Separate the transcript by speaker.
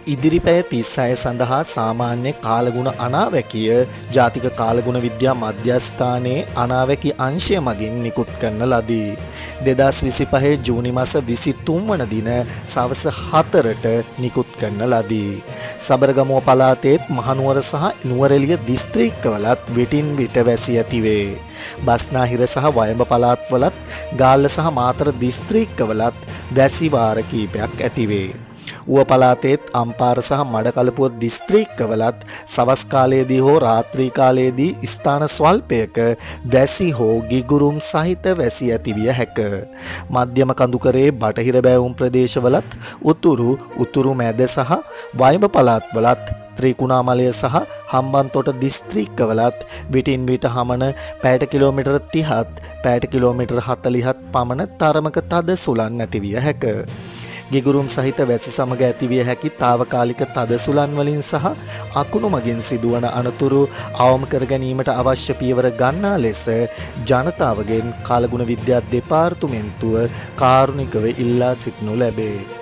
Speaker 1: ඉදිරි පැය 36 සඳහා සාමාන්‍ය කාලගුණ අනාවැකිය ජාතික කාලගුණ විද්‍යා මධ්‍යස්ථානයේ අනාවැකි අංශය මගින් නිකුත් කරන ලදී. 2025 ජූනි මාස 23 වන දින සවස 4ට නිකුත් කරන ලදී. සබරගමුව පළාතේත් මහනුවර සහ නුවරඑළිය දිස්ත්‍රික්කවලත් විටින් විට වැසි ඇතිවේ. බස්නාහිර සහ වයඹ පළාත්වලත් ගාල්ල සහ මාතර දිස්ත්‍රික්කවලත් වැසි වාර කීපයක් ඇතිවේ. ඌව පළාතේත් අම්පාර සහ මඩකලපුව දිස්ත්‍රික්කවලත් සවස් කාලයේදී හෝ රාත්‍රී කාලයේදී ස්ථාන ස්වල්පයක වැසි හෝ ගිගුරුම් සහිත වැසි ඇතිවිය හැක. මධ්‍යම කඳුකරේ බටහිර බැවුම් ප්‍රදේශවලත් උතුරු මැද සහ වයඹ පළාත්වලත් ත්‍රිකුණාමලය සහ හම්බන්තොට දිස්ත්‍රික්කවලත් විටින් විට හමන පැයට කිලෝමීටර් 30ත් පැයට කිලෝමීටර් 40ත් පමණ තරමක තද සුළං ඇතිවිය හැක. ගිගුරුම් සහිත වැසි සමග ඇතිවිය හැකි తాවකාලික තද සුළං වලින් සහ අකුණු මගින් සිදුවන අනතුරු අවම කර ගැනීමට අවශ්‍ය පියවර ගන්නා ලෙස ජනතාවගෙන් කාලගුණ විද්‍යා දෙපාර්තමේන්තුව කාරුණිකව ඉල්ලා සිටිනු ලැබේ.